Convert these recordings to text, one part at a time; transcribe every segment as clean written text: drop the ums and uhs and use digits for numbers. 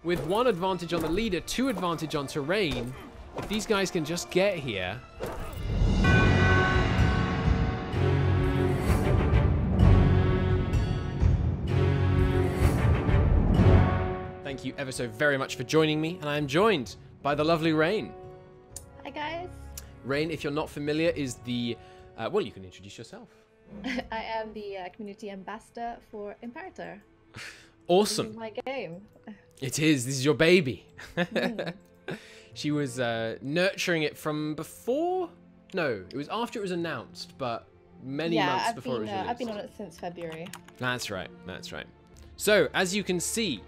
With 1 advantage on the leader, 2 advantage on terrain, if these guys can just get here... Thank you ever so very much for joining me, and I am joined by the lovely Rain. Hi guys. Rain, if you're not familiar, is the... well, you can introduce yourself. I am the community ambassador for Imperator. Awesome. This is my game. It is. This is your baby. She was nurturing it from before... No, it was after it was announced, but many months before it was released. I've been on it since February. That's right. That's right. So, as you can see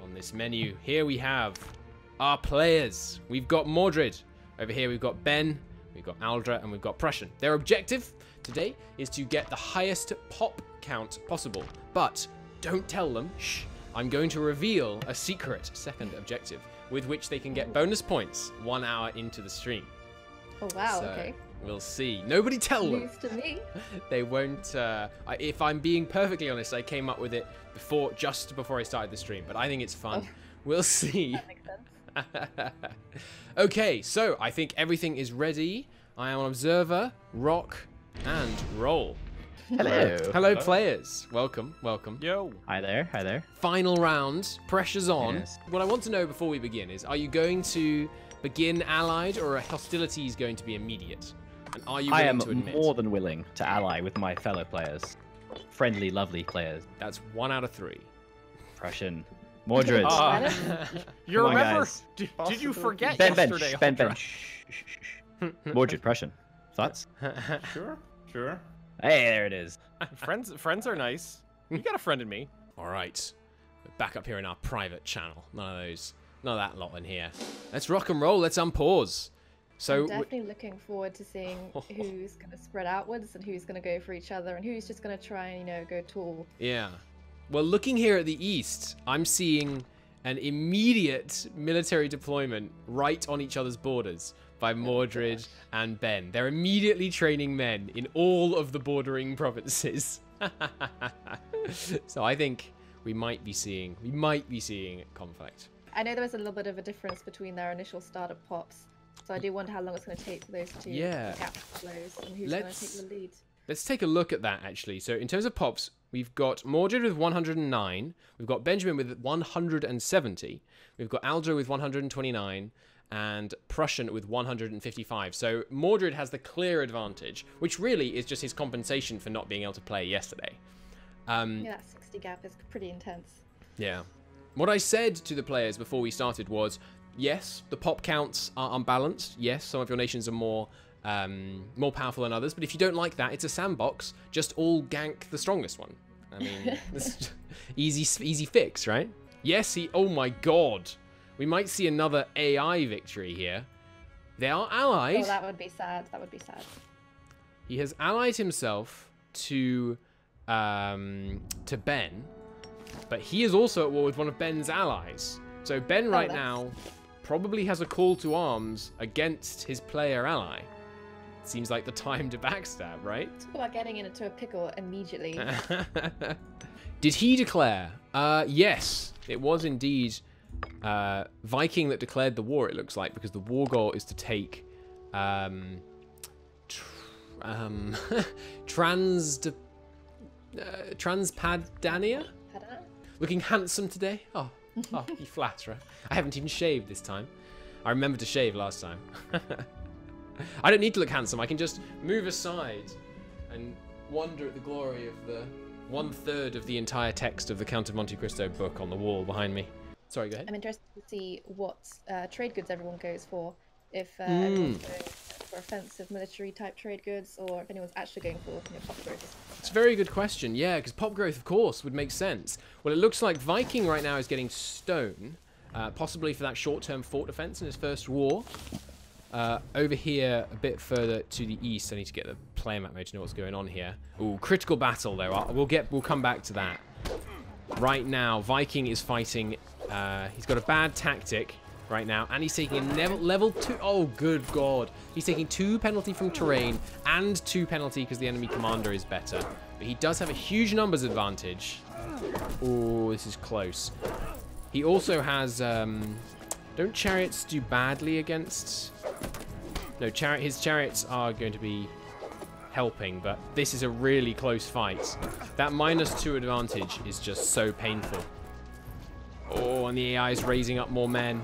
on this menu, here we have our players. We've got Mordred. Over here we've got Ben, we've got Aldra, and we've got Prussian. Their objective today is to get the highest pop count possible. But don't tell them, shh, I'm going to reveal a secret second objective with which they can get bonus points 1 hour into the stream. Oh wow, So, okay. We'll see. Nobody tell them. News to me. They won't, if I'm being perfectly honest, I came up with it just before I started the stream, but I think it's fun. Oh. We'll see. That makes sense. Okay, so I think everything is ready. I am an observer, rock, and roll. Hello. Hello, players. Welcome, welcome. Yo. Hi there. Hi there. Final round, pressure's on. Yes. What I want to know before we begin is, are you going to begin allied, or are hostilities going to be immediate? And are you willing to admit? More than willing to ally with my fellow players. Friendly, lovely players. That's 1 out of 3. Prussian. Mordred. You Come on, remember? guys. Did you forget Ben, yesterday? Ben. Aldra? Shh, shh, shh, shh. Mordred, Prussian. Thoughts? Sure, sure. Hey, there it is. Friends are nice. You got a friend in me. All right, we're back up here in our private channel. None of that lot in here. Let's rock and roll. Let's unpause. So I'm definitely looking forward to seeing who's going to spread outwards and who's going to go for each other and who's just going to try and, go tall. yeah. Well, looking here at the east, I'm seeing an immediate military deployment right on each other's borders by Mordred and Ben. They're immediately training men in all of the bordering provinces. So I think we might be seeing conflict. I know there was a little bit of a difference between their initial startup pops, so I do wonder how long it's going to take for those two gaps to close and who's going to take the lead. Let's take a look at that, actually. So in terms of pops, we've got Mordred with 109. We've got Benjamin with 170. We've got Aldra with 129. And Prussian with 155. So Mordred has the clear advantage, which really is just his compensation for not being able to play yesterday. Yeah, that 60 gap is pretty intense. Yeah. What I said to the players before we started was, yes, the pop counts are unbalanced. Yes, some of your nations are more powerful than others. But if you don't like that, it's a sandbox. Just all gank the strongest one. I mean, this easy fix, right? Yes, oh my god. We might see another AI victory here. They are allied. Oh, that would be sad. That would be sad. He has allied himself to Ben, but he is also at war with one of Ben's allies. So Ben right now probably has a call to arms against his player ally. Seems like the time to backstab, right? Talk about getting into a pickle immediately. Did he declare? Yes, it was indeed Viking that declared the war, it looks like, because the war goal is to take Transpadania? Looking handsome today. Oh, you flatterer. I haven't even shaved this time. I remembered to shave last time. I don't need to look handsome. I can just move aside and wonder at the glory of the 1/3 of the entire text of the Count of Monte Cristo book on the wall behind me. Sorry, go ahead. I'm interested to see what trade goods everyone goes for. If everyone's going for offensive military type trade goods, or if anyone's actually going for pop growth. It's a very good question. Yeah, because pop growth, of course, would make sense. Well, it looks like Viking right now is getting stone, possibly for that short-term fort defense in his first war. Over here, a bit further to the east, I need to get the player map mode to know what's going on here. Ooh, critical battle there. We'll come back to that. Right now, Viking is fighting. He's got a bad tactic right now, and he's taking a level 2. Oh, good God. He's taking 2 penalty from terrain and 2 penalty because the enemy commander is better. But he does have a huge numbers advantage. Oh, this is close. He also has... don't chariots do badly against... No, his chariots are going to be helping, but this is a really close fight. That -2 advantage is just so painful. Oh, and the AI is raising up more men.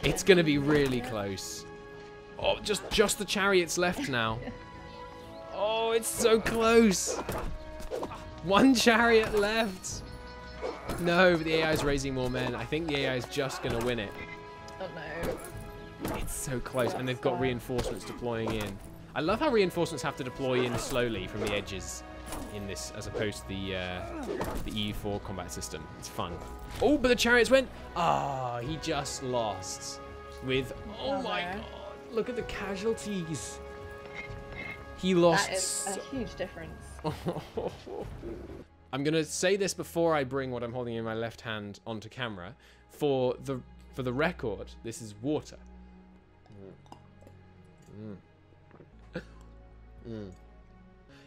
It's going to be really close. Oh, just the chariots left now. Oh, it's so close. 1 chariot left. No, but the AI is raising more men. I think the AI is just going to win it. Oh no. It's so close, and they've got reinforcements deploying in. I love how reinforcements have to deploy in slowly from the edges in this, as opposed to the EU4 combat system. It's fun. Oh, but the chariots went. Ah, he just lost. With oh my god, look at the casualties. He lost. That is a huge difference. I'm gonna say this before I bring what I'm holding in my left hand onto camera. For the record, this is water.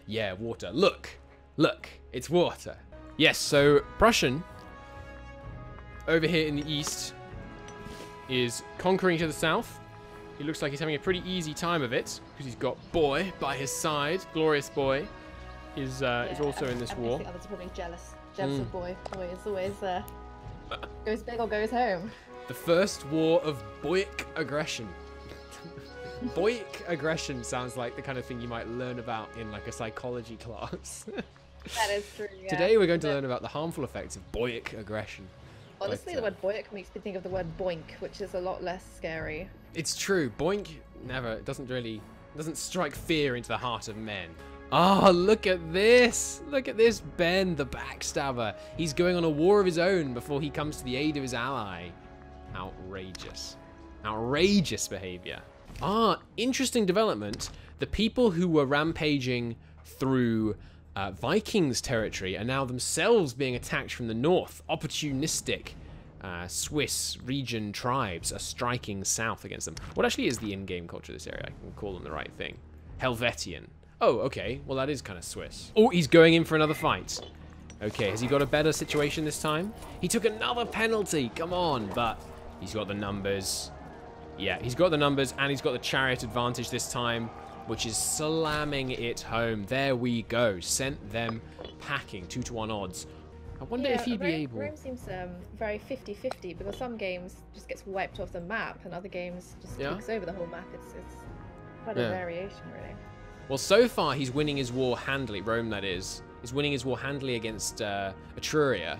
Yeah, water. Look, it's water. Yes, so Prussian over here in the east is conquering to the south. He looks like he's having a pretty easy time of it because he's got Boy by his side. Glorious Boy is also in this war. I think others are probably jealous of Boy. Boy is always goes big or goes home. The first war of Boyic aggression. Boyic aggression sounds like the kind of thing you might learn about in like a psychology class. That is true. Yeah. Today we're going to learn about the harmful effects of Boyic aggression. Honestly, the word boink makes me think of the word boink, which is a lot less scary. It's true. Boink doesn't strike fear into the heart of men. Oh, look at this. Look at this Ben, the backstabber. He's going on a war of his own before he comes to the aid of his ally. Outrageous. Outrageous behavior. Ah, interesting development. The people who were rampaging through Vikings territory are now themselves being attacked from the north. Opportunistic Swiss region tribes are striking south against them. What actually is the in-game culture of this area? I can call them the right thing. Helvetian. Oh, okay. Well, that is kind of Swiss. Oh, he's going in for another fight. Okay, has he got a better situation this time? He took another penalty. Come on, but he's got the numbers. Yeah, he's got the numbers, and he's got the chariot advantage this time, which is slamming it home. There we go. Sent them packing. 2-to-1 odds. I wonder if he'd be able... Rome seems very 50-50, because some games just gets wiped off the map, and other games just takes over the whole map. It's quite a variation, really. Well, so far, he's winning his war handily. Rome, that is winning his war handily against Etruria.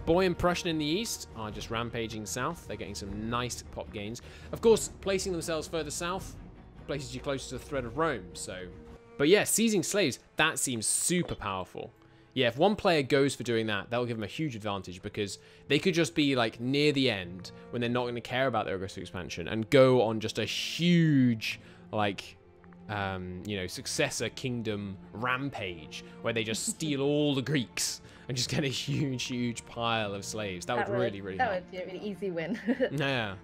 Boy and Prussian in the east are just rampaging south. They're getting some nice pop gains. Of course, placing themselves further south places you closer to the threat of Rome, so... But yeah, seizing slaves, that seems super powerful. Yeah, if one player goes for doing that, that'll give them a huge advantage, because they could just be, like, near the end, when they're not going to care about their aggressive expansion, and go on just a huge, like... you know, Successor kingdom rampage, where they just steal all the Greeks and just get a huge pile of slaves. That would really help. That would be a really easy win. Yeah.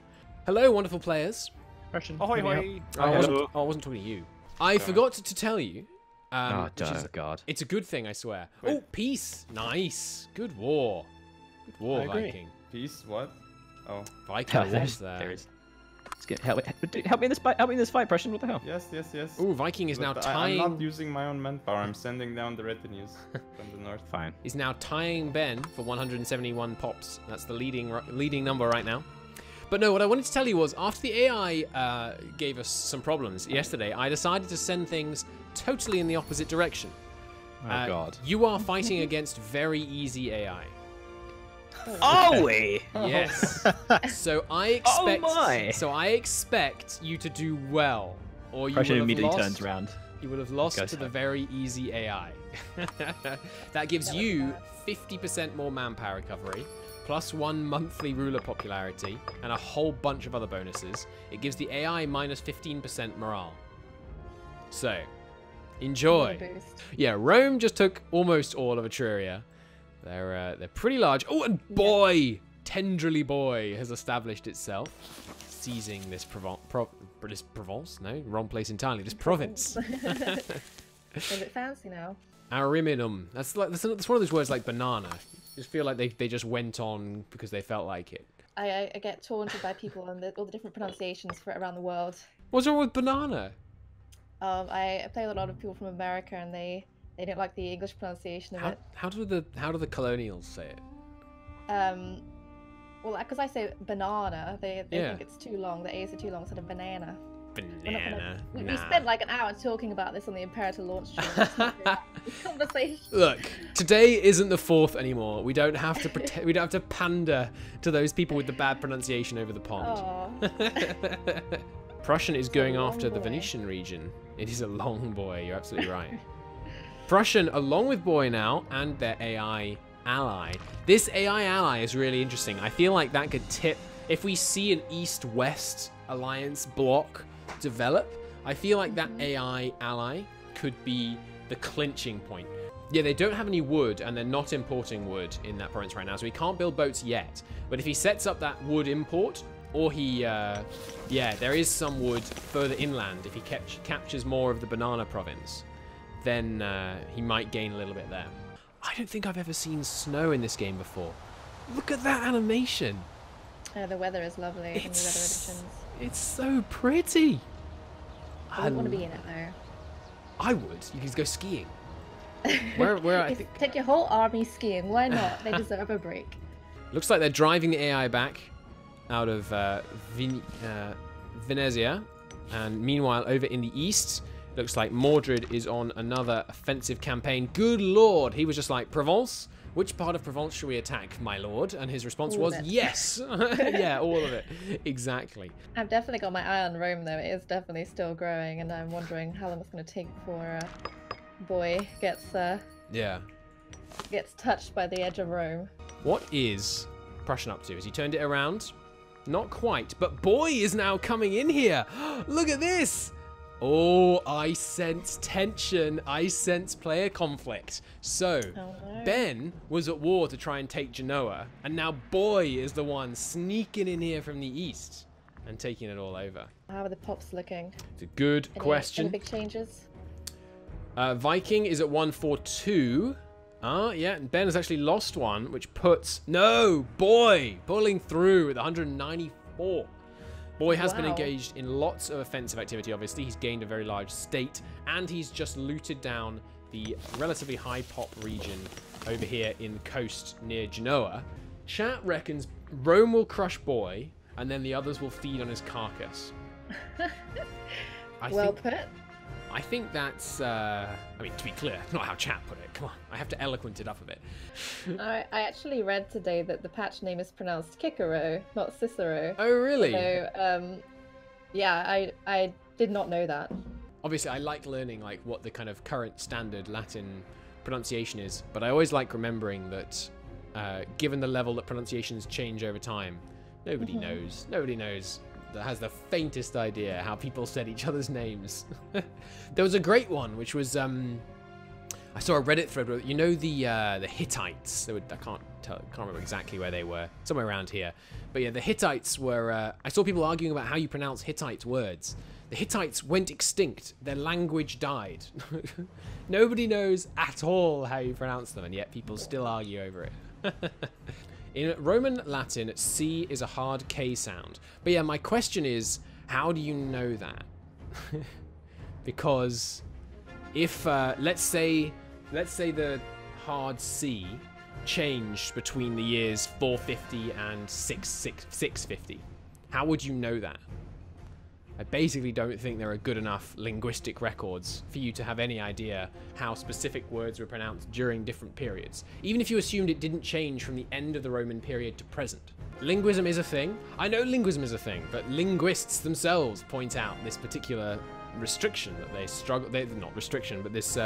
Hello, wonderful players. Russian. Ahoy, hoy. I wasn't talking to you. I forgot to tell you. God. It's a good thing, I swear. Wait. Oh, peace. Nice. Good war. Good war, Viking. Peace? What? Oh. Viking wars there. There is. Help me in this fight. Help me in this fight, Prussian. What the hell? Yes. Ooh, Viking is now tying... I'm not using my own manpower. I'm sending down the retinues from the north. Fine. He's now tying Ben for 171 pops. That's the leading number right now. But no, what I wanted to tell you was, after the AI gave us some problems yesterday, I decided to send things totally in the opposite direction. Oh, God. You are fighting against very easy AI. Are we? Yes. So I expect you to do well, or you Prussian will have immediately lost. Turns around. You will have lost to the very easy AI. That gives you 50% more manpower recovery, +1 monthly ruler popularity, and a whole bunch of other bonuses. It gives the AI -15% morale. So, enjoy. Yeah, Rome just took almost all of Etruria. They're pretty large. Oh, and Boy, tenderly Boy, has established itself, seizing this Provence. No, wrong place entirely. This province. A bit fancy now. Ariminum. That's one of those words like banana. I just feel like they just went on because they felt like it. I get taunted by people on all the different pronunciations for it around the world. What's wrong with banana? I play with a lot of people from America, and they don't like the English pronunciation of it. How do the colonials say it? Well, because I say banana, they think it's too long. The A's are too long instead of banana. Banana. We spent like an hour talking about this on the Imperator launch stream. Conversation. Look, today isn't the 4th anymore. We don't have to pretend. We don't have to pander to those people with the bad pronunciation over the pond. Prussian is going after the Venetian region. It is a long boy. You're absolutely right. Prussian, along with boy now, and their AI ally. This AI ally is really interesting. I feel like that could tip if we see an East-West alliance block develop. I feel like that AI ally could be the clinching point. Yeah, they don't have any wood, and they're not importing wood in that province right now, so he can't build boats yet. But if he sets up that wood import, or he, yeah, there is some wood further inland. If he captures more of the banana province, then he might gain a little bit there. I don't think I've ever seen snow in this game before. Look at that animation. The weather is lovely in the weather editions. It's so pretty. I wouldn't want to be in it though. I would. You could go skiing. Where I think. Take your whole army skiing. Why not? They deserve a break. Looks like they're driving the AI back out of Venezia, and meanwhile over in the east, looks like Mordred is on another offensive campaign. Good lord, he was just like, Provence? Which part of Provence should we attack, my lord? And his response was, yes. Yeah, all of it. Exactly. I've definitely got my eye on Rome, though. It is definitely still growing, and I'm wondering how long it's going to take before Boy gets touched by the edge of Rome. What is Prussian up to? Has he turned it around? Not quite, but Boy is now coming in here. Look at this. Oh, I sense tension. I sense player conflict. So, Ben was at war to try and take Genoa, and now Boy is the one sneaking in here from the east and taking it all over. How are the pops looking? It's a good question. Any big changes? Viking is at 142. Yeah, and Ben has actually lost one, which puts... No! Boy! Pulling through with 194. Boy has been engaged in lots of offensive activity, obviously. He's gained a very large state, and he's just looted down the relatively high pop region over here in the coast near Genoa. Chat reckons Rome will crush Boy, and then the others will feed on his carcass. Well put. I think that's, I mean, to be clear, not how chat put it. Come on, I have to eloquent it up a bit. I actually read today that the patch name is pronounced Cicero, not Cicero. Oh, really? So, yeah, I did not know that. Obviously, I like learning like what the kind of current standard Latin pronunciation is, but I always like remembering that given the level that pronunciations change over time, nobody knows. Nobody knows. That has the faintest idea how people said each other's names. There was a great one, which was I saw a Reddit thread where, you know, the Hittites. I can't remember exactly where they were, somewhere around here. But yeah, the Hittites were. I saw people arguing about how you pronounce Hittite words. The Hittites went extinct. Their language died. Nobody knows at all how you pronounce them, and yet people still argue over it. In Roman Latin, C is a hard K sound. But yeah, my question is, how do you know that? Because if, let's say the hard C changed between the years 450 and 650, how would you know that? I basically don't think there are good enough linguistic records for you to have any idea how specific words were pronounced during different periods, even if you assumed it didn't change from the end of the Roman period to present. Linguism is a thing. I know linguism is a thing, but linguists themselves point out this particular restriction that they struggle, not restriction, but this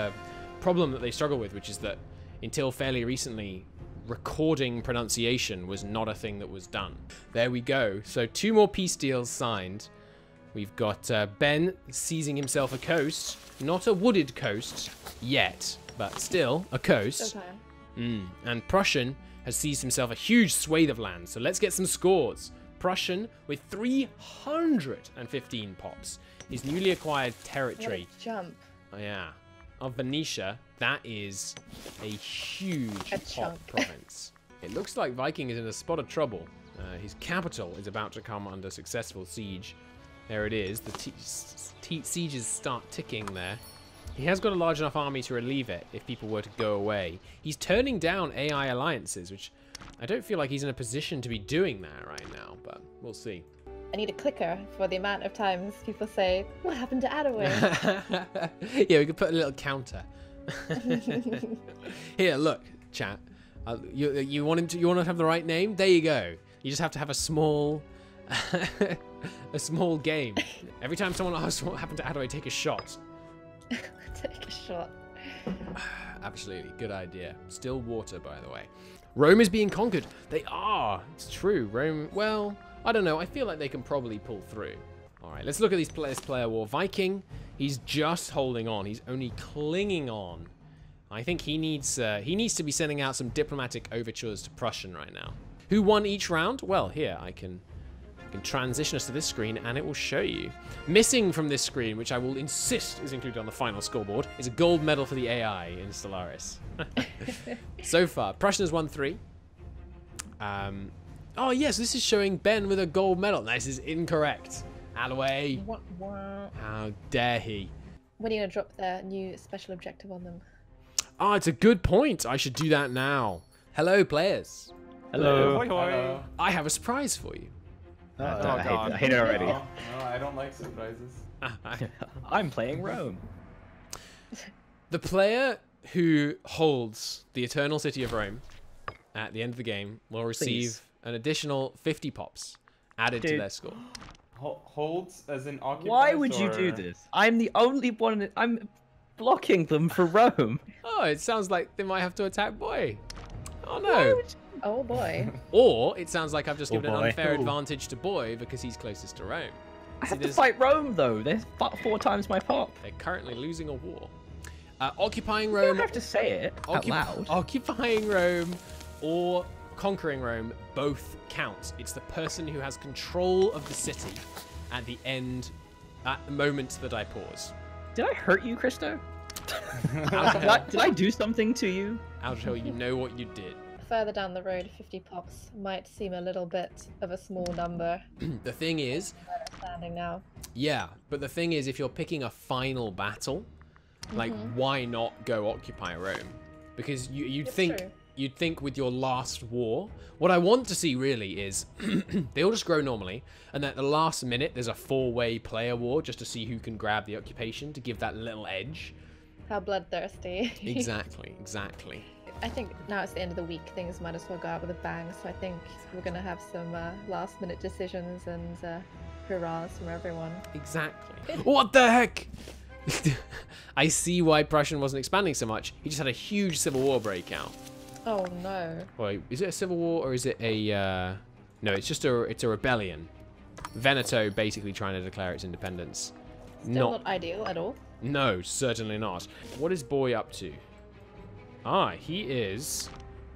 problem that they struggle with, which is that until fairly recently, recording pronunciation was not a thing that was done. There we go. So 2 more peace deals signed. We've got Ben seizing himself a coast. Not a wooded coast yet, but still a coast. And Prussian has seized himself a huge swathe of land. So let's get some scores. Prussian with 315 pops. His newly acquired territory. What a jump. Oh, yeah. of Venetia, that is a huge pop province. It looks like Viking is in a spot of trouble. His capital is about to come under successful siege. There it is. The sieges start ticking there. He has got a large enough army to relieve it if people were to go away. He's turning down AI alliances, which I don't feel like he's in a position to be doing that right now, but we'll see. I need a clicker for the amount of times people say, "What happened to Attaway?" Yeah, we could put a little counter. Here, look, chat. You want to have the right name? There you go. You just have to have a small, a small game. Every time someone asks what happened to Attaway, take a shot. Take a shot. Absolutely, good idea. Still water, by the way. Rome is being conquered. They are. It's true. Rome. Well, I don't know. I feel like they can probably pull through. All right, let's look at this player war. Viking. He's just holding on. He's only clinging on. I think he needs to be sending out some diplomatic overtures to Prussian right now. Who won each round? Well, here I can transition us to this screen and it will show you. Missing from this screen, which I will insist is included on the final scoreboard, is a gold medal for the AI in Stellaris. So far, Prussian has won 3. Oh yes, this is showing Ben with a gold medal. This is incorrect. Attaway. How dare he? When are you going to drop their new special objective on them? Oh, it's a good point. I should do that now. Hello, players. Hello. Hoi, hoi. Hello. I have a surprise for you. I hate it already. No, I don't like surprises. I'm playing Rome. The player who holds the Eternal City of Rome at the end of the game will receive an additional 50 pops added to their score. Holds as in occupies. Why would you do this? I'm the only one. I'm blocking them for Rome. Oh, it sounds like they might have to attack Boy. Oh no. Oh boy. Or it sounds like I've just given an boy. unfair advantage to Boy because he's closest to Rome. I have to fight Rome though. They're 4 times my pop. They're currently losing a war. Occupying You Rome. don't have to say it out loud. Occupying Rome or conquering Rome both count. It's the person who has control of the city at the end, at the moment that I pause. Did I hurt you, Christo? Did I do something to you? I'll tell you know what you did. Further down the road, 50 pops might seem a little bit of a small number. The thing is, Standing now. yeah, but the thing is, if you're picking a final battle, like, why not go occupy Rome? Because you'd think with your last war, what I want to see really is they all just grow normally, and at the last minute there's a 4-way player war just to see who can grab the occupation to give that little edge. How bloodthirsty. Exactly, exactly. I think now it's the end of the week, things might as well go out with a bang, so I think we're going to have some last minute decisions and hurrahs from everyone. Exactly. What the heck? I see why Prussian wasn't expanding so much. He just had a huge civil war breakout. Oh no. Wait, is it a civil war or is it a... No, it's a rebellion. Veneto basically trying to declare its independence. Still not ideal at all. No, certainly not. What is Boy up to? Ah, he is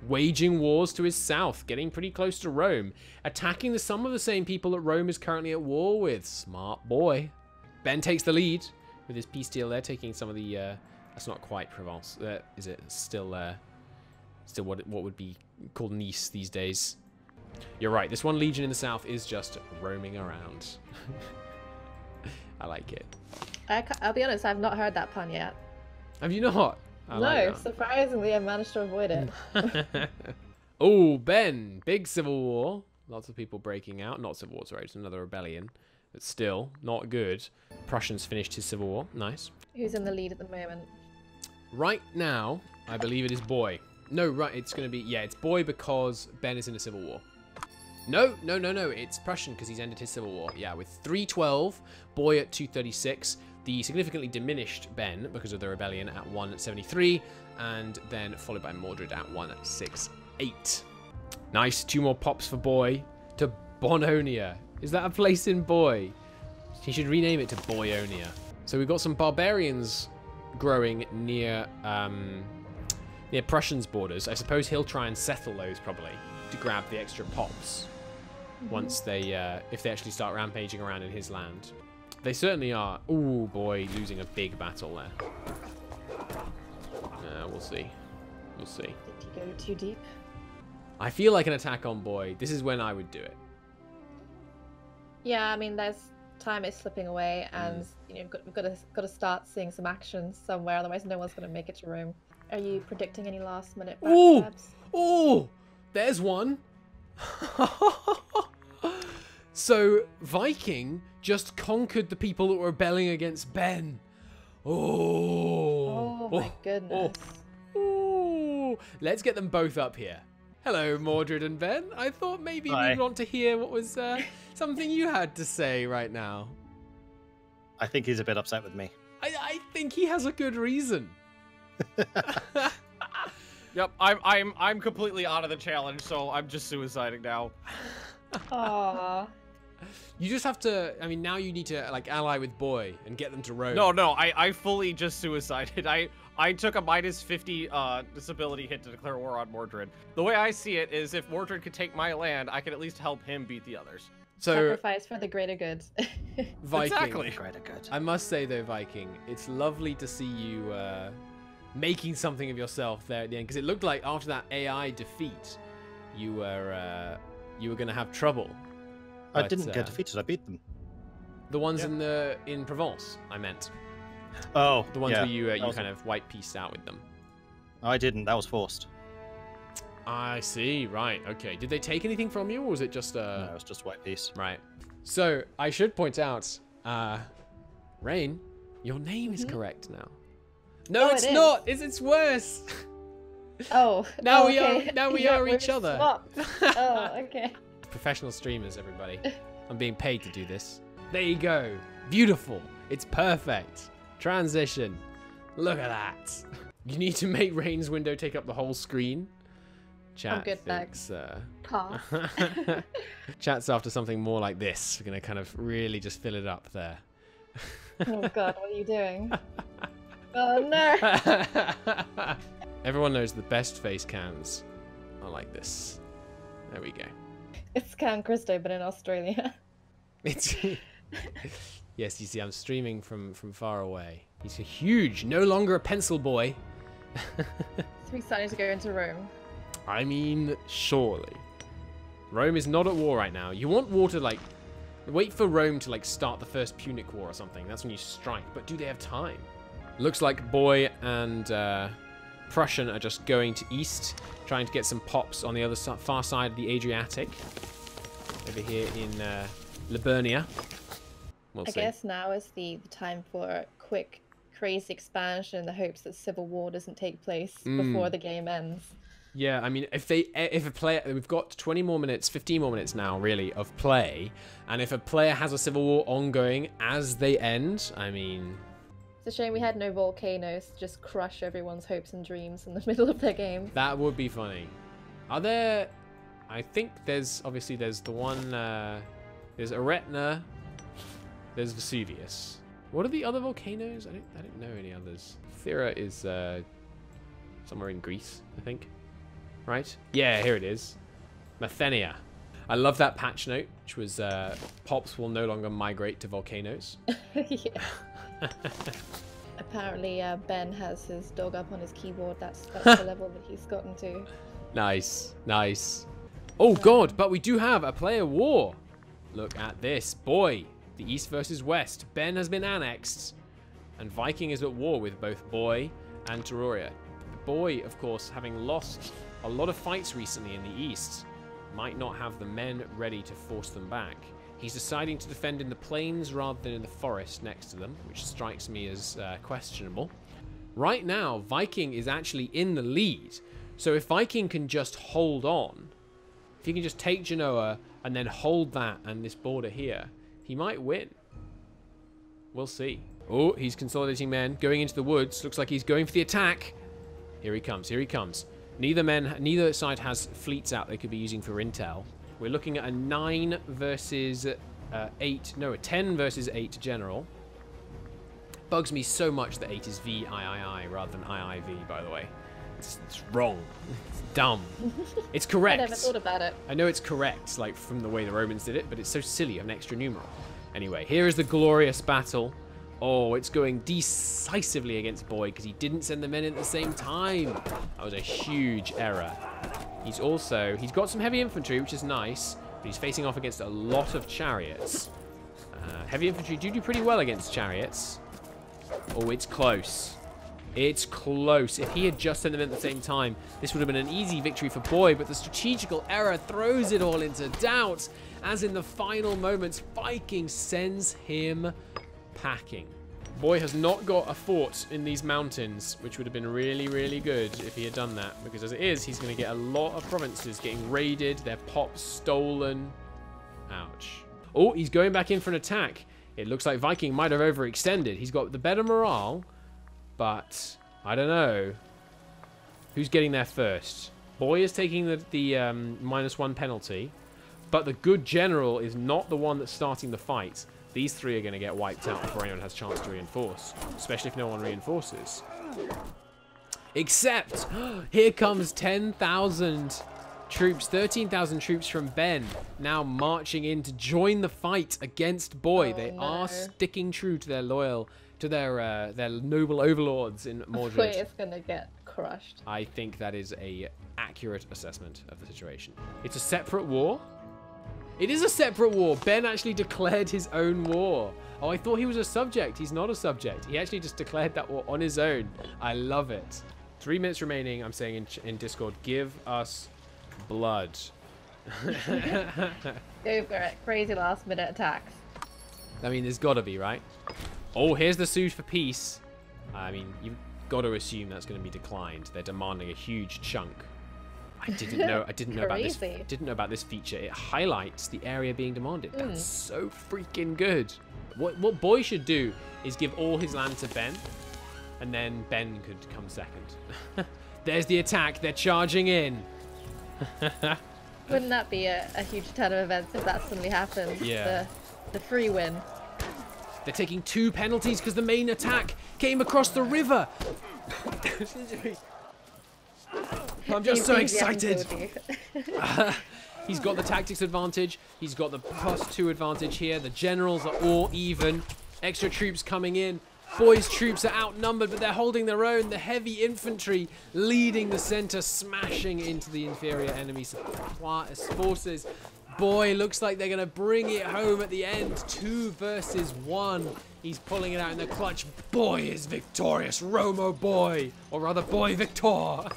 waging wars to his south, getting pretty close to Rome, attacking some of the same people that Rome is currently at war with. Smart boy. Ben takes the lead with his peace deal there, taking some of the... that's not quite Provence. Is it still what would be called Nice these days? You're right. This one legion in the south is just roaming around. I like it. I'll be honest, I've not heard that pun yet. Have you not? No, surprisingly, I managed to avoid it. Oh, Ben, big civil war. Lots of people breaking out. Not civil war, sorry, it's another rebellion. But still, not good. Prussians finished his civil war. Nice. Who's in the lead at the moment? Right now, I believe it is Boy. No, right, it's going to be... Yeah, it's Boy because Ben is in a civil war. No. It's Prussian because he's ended his civil war. Yeah, with 312, Boy at 236. The significantly diminished Ben because of the rebellion at 173, and then followed by Mordred at 168. Nice, 2 more pops for Boy to Bononia. Is that a place in Boy? He should rename it to Boyonia. So we've got some barbarians growing near Prussian's borders. I suppose he'll try and settle those probably to grab the extra pops once they, if they actually start rampaging around in his land. They certainly are. Ooh, Boy, losing a big battle there. We'll see. We'll see. Did you go too deep? I feel like an attack on boy. This is when I would do it. Yeah, I mean, there's time is slipping away, and you know, we've got to start seeing some action somewhere. Otherwise, no one's going to make it to Rome. Are you predicting any last-minute Ooh! backstabs? Oh, there's one. So Viking just conquered the people that were rebelling against Ben. Oh my goodness. Oh. Let's get them both up here. Hello, Mordred and Ben. I thought maybe Hi. we'd want to hear what was something you had to say right now. I think he's a bit upset with me. I think he has a good reason. Yep, I'm completely out of the challenge, so I'm just suiciding now. Aww. You just have to. I mean, now you need to like ally with Boy and get them to Rome. No, I fully just suicided. I took a -50 disability hit to declare war on Mordred. The way I see it is, if Mordred could take my land, I could at least help him beat the others. So Sacrifice for the greater good. Viking. Exactly. Greater good. I must say though, Viking, it's lovely to see you making something of yourself there at the end, because it looked like after that AI defeat, you were going to have trouble. I But, didn't get defeated. I beat them. The ones in Provence, I meant. Oh, The ones yeah. where you That was- kind of white pieced out with them. I didn't. That was forced. I see. Right. Okay. Did they take anything from you, or was it just No, it was just white piece. Right. So I should point out, Rain, your name is correct now. No, Oh, it's it is. not. It's worse. Oh. Now oh, we okay. are. Now we Yeah, are we're each other. swapped. Oh, okay. Professional streamers, everybody. I'm being paid to do this. There you go. Beautiful. It's perfect. Transition. Look at that. You need to make Rain's window take up the whole screen. Chat good, thinks, Pass. Chat's after something more like this. We're going to kind of really just fill it up there. Oh god, what are you doing? Oh no. Everyone knows the best face cams are like this. There we go. It's Can Christo, but in Australia. It's yes, you see, I'm streaming from far away. He's a huge, no longer a pencil boy. So we starting to go into Rome. I mean, surely. Rome is not at war right now. You want war to, like, wait for Rome to, like, start the first Punic War or something. That's when you strike. But do they have time? Looks like Boy and Prussian are just going to east, trying to get some pops on the other far side of the Adriatic. Over here in Liburnia. We'll I see. guess now is the time for a quick, crazy expansion in the hopes that civil war doesn't take place before the game ends. Yeah, I mean, if a player, we've got 20 more minutes, 15 more minutes now, really, of play, and if a player has a civil war ongoing as they end, I mean, It's a shame we had no volcanoes to just crush everyone's hopes and dreams in the middle of their game. that would be funny. Are there? I think there's the one. There's Etna. There's Vesuvius. What are the other volcanoes? I don't know any others. Thera is somewhere in Greece, I think. Right? Yeah, here it is. Methenia. I love that patch note, which was Pops will no longer migrate to volcanoes. Yeah. Apparently, Ben has his dog up on his keyboard. That's the level that he's gotten to. Nice, nice. Oh god, but we do have a player war. Look at this. Boy, the East versus West. Ben has been annexed, and Viking is at war with both Boy and Teruria. Boy, of course, having lost a lot of fights recently in the East, might not have the men ready to force them back. He's deciding to defend in the plains rather than in the forest next to them, which strikes me as questionable. Right now, Viking is actually in the lead. So if Viking can just hold on, if he can just take Genoa and then hold that and this border here, he might win. We'll see. Oh, he's consolidating men, going into the woods. Looks like he's going for the attack. Here he comes, here he comes. Neither side has fleets out they could be using for intel. We're looking at a 9 versus 8, no, a 10 versus 8 general. Bugs me so much that 8 is VIII rather than IIV, by the way. It's wrong. It's dumb. It's correct. I never thought about it. I know it's correct, like from the way the Romans did it, but it's so silly of an extra numeral. Anyway, here is the glorious battle Oh, it's going decisively against Boy because he didn't send the men in at the same time. That was a huge error. He's got some heavy infantry, which is nice, but he's facing off against a lot of chariots. Heavy infantry do pretty well against chariots. Oh, it's close. It's close. If he had just sent them in at the same time, this would have been an easy victory for Boy, but the strategical error throws it all into doubt, as in the final moments, Viking sends him packing. Boy has not got a fort in these mountains, which would have been really, really good if he had done that, because as it is, he's going to get a lot of provinces getting raided, their pops stolen. Ouch. Oh, he's going back in for an attack. It looks like Viking might have overextended. He's got the better morale, but I don't know. Who's getting there first? Boy is taking the -1 penalty, but the good general is not the one that's starting the fight. These three are going to get wiped out before anyone has a chance to reinforce, especially if no one reinforces. Except, here comes 10,000 troops, 13,000 troops from Ben, now marching in to join the fight against Boy. They are sticking true to their their noble overlords in Mordred. Boy is going to get crushed. I think that is a accurate assessment of the situation. It's a separate war. It is a separate war. Ben actually declared his own war. Oh, I thought he was a subject. He's not a subject. He actually just declared that war on his own. I love it. 3 minutes remaining. I'm saying in Discord, give us blood. Go for it. Crazy last minute attacks. I mean, there's got to be, right? Oh, here's the suit for peace. I mean, you've got to assume that's going to be declined. They're demanding a huge chunk. I didn't know about this. Didn't know about this feature. It highlights the area being demanded. That's so freaking good. What Boy should do is give all his land to Ben, and then Ben could come second. There's the attack. They're charging in. Wouldn't that be a huge turn of events if that suddenly happened? Yeah. The free win. They're taking 2 penalties because the main attack came across the river. I'm just so excited. He's got the tactics advantage. He's got the +2 advantage here. The generals are all even. Extra troops coming in. Boy's troops are outnumbered, but they're holding their own. The heavy infantry leading the center, smashing into the inferior enemy forces. Boy, looks like they're going to bring it home at the end. 2 versus 1. He's pulling it out in the clutch. Boy is victorious. Romo Boy. Or rather, Boy Victor.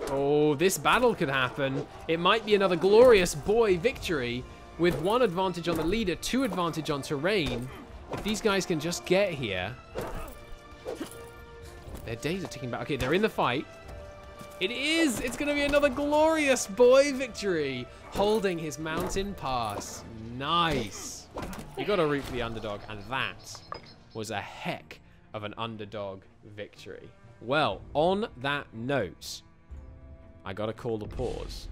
Oh, this battle could happen. It might be another glorious Boy victory with 1 advantage on the leader, 2 advantage on terrain. If these guys can just get here. Their days are ticking back. Okay, they're in the fight. It is! It's going to be another glorious Boy victory. Holding his mountain pass. Nice. You got to root for the underdog, and that was a heck of an underdog victory. Well, on that note, I got to call the pause.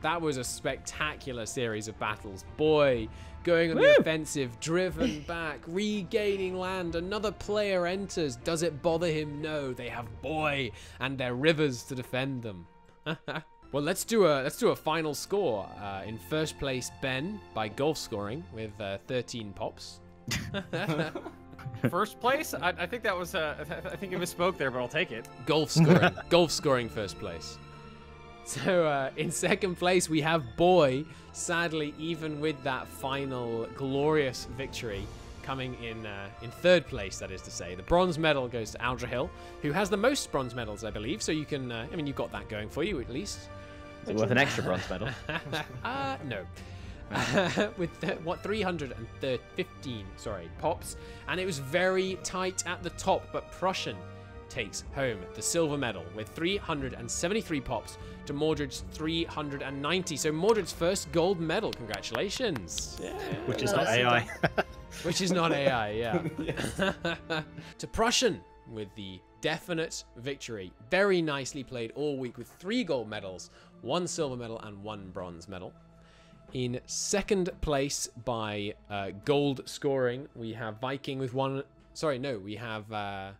That was a spectacular series of battles. Boy, going on the offensive, driven back, regaining land. Another player enters. Does it bother him? No. They have Boy and their rivers to defend them. Well, let's do a final score. In first place, Ben by golf scoring with 13 pops. First place? I think that was I think you misspoke there, but I'll take it. Golf scoring. Golf scoring first place. So in second place, we have Boy, sadly, even with that final glorious victory, coming in third place, that is to say. The bronze medal goes to Aldrahill, who has the most bronze medals, I believe. So you can, I mean, you've got that going for you, at least. Is it worth an extra bronze medal? No. With, 315, pops. And it was very tight at the top, but Prussian takes home the silver medal with 373 pops to Mordred's 390. So Mordred's first gold medal. Congratulations. Yeah. Which is not AI. Which is not AI, yeah. To Prussian with the definite victory. Very nicely played all week with 3 gold medals, 1 silver medal, and 1 bronze medal. In second place by gold scoring, we have Viking with 1... Sorry, no, we have...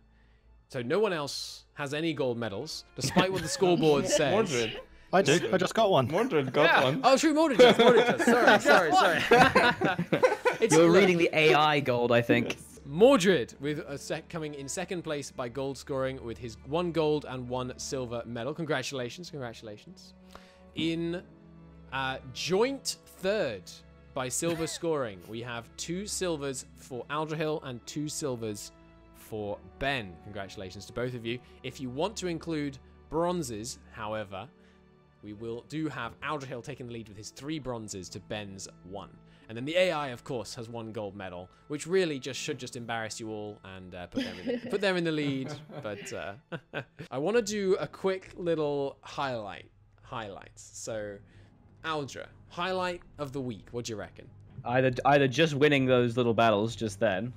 So no one else has any gold medals, despite what the scoreboard says. Mordred. I do. I just got one. Mordred got one. Oh, true, Mordred does. Sorry. You're reading the AI gold, I think. Mordred with coming in second place by gold scoring with his 1 gold and 1 silver medal. Congratulations, congratulations. In joint third by silver scoring, we have 2 silvers for Aldrahill and 2 silvers for Ben. Congratulations to both of you. If you want to include bronzes, however, we do have Aldrahill taking the lead with his 3 bronzes to Ben's 1. And then the AI, of course, has 1 gold medal, which really should just embarrass you all and put them in the lead. But I want to do a quick little highlights. So, Aldra, highlight of the week. What do you reckon? Either just winning those little battles just then.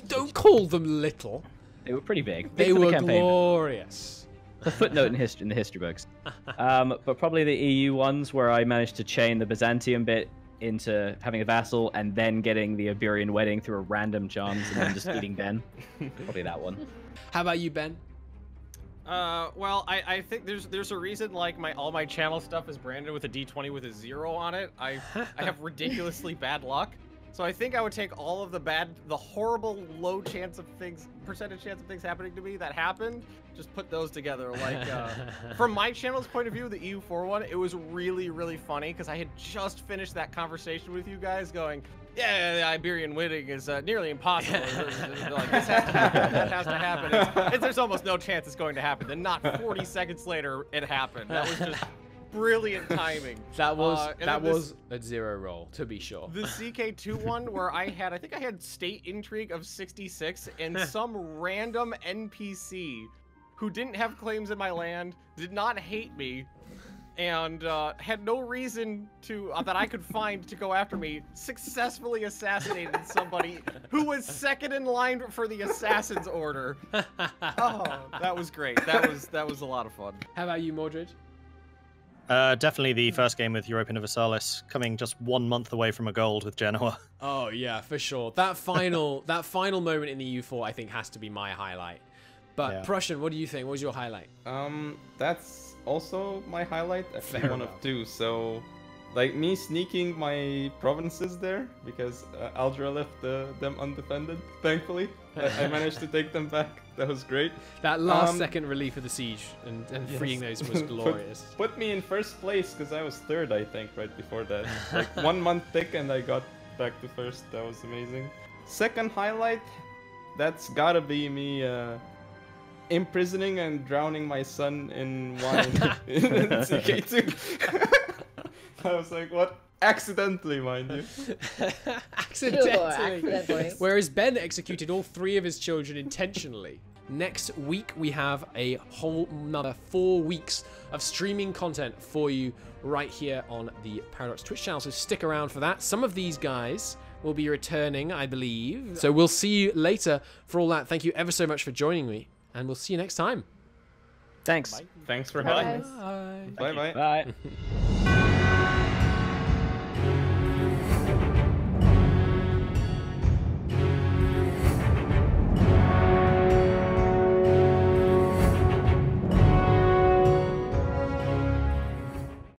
Don't call them little. They were pretty big. They were glorious. A footnote in the history books. But probably the EU ones where I managed to chain the Byzantium bit into having a vassal and then getting the Iberian wedding through a random chance and then just beating Ben. Probably that one. How about you, Ben? Well, I think there's a reason like all my channel stuff is branded with a D20 with a 0 on it. I have ridiculously bad luck. So I think I would take all of the horrible low percentage chance of things happening to me that happened, just put those together. Like, from my channel's point of view, the EU4 one, it was really, really funny because I had just finished that conversation with you guys going, yeah, the Iberian wedding is nearly impossible. Like, this has to happen, that has to happen. There's almost no chance it's going to happen. Then not 40 seconds later, it happened. That was just brilliant timing. That was a 0 roll, to be sure. The CK2 one where I think I had state intrigue of 66 and some random NPC who didn't have claims in my land, did not hate me, and had no reason to that I could find to go after me, successfully assassinated somebody who was second in line for the assassin's order. Oh, that was great. That was a lot of fun. How about you, Mordred? Definitely the first game with Europa Universalis, coming just 1 month away from a gold with Genoa. Oh yeah, for sure. That final moment in the U4, I think, has to be my highlight. But yeah. Prussian, what do you think? What was your highlight? That's also my highlight. Actually, Fair one enough. of 2. So, like me sneaking my provinces there because Aldra left them undefended. Thankfully, I managed to take them back. That was great. That last second relief of the siege and yes. Freeing those was glorious. Put me in first place because I was 3rd, I think, right before that. Like 1 month thick and I got back to 1st. That was amazing. Second highlight, that's gotta be me imprisoning and drowning my son in wine in CK2. I was like, what? Accidentally, mind you. Accidentally. Whereas Ben executed all 3 of his children intentionally. Next week, we have a whole another 4 weeks of streaming content for you right here on the Paradox Twitch channel, so stick around for that. Some of these guys will be returning, I believe. So we'll see you later for all that. Thank you ever so much for joining me, and we'll see you next time. Thanks. Bye. Thanks for having us. Bye. Bye-bye. Bye.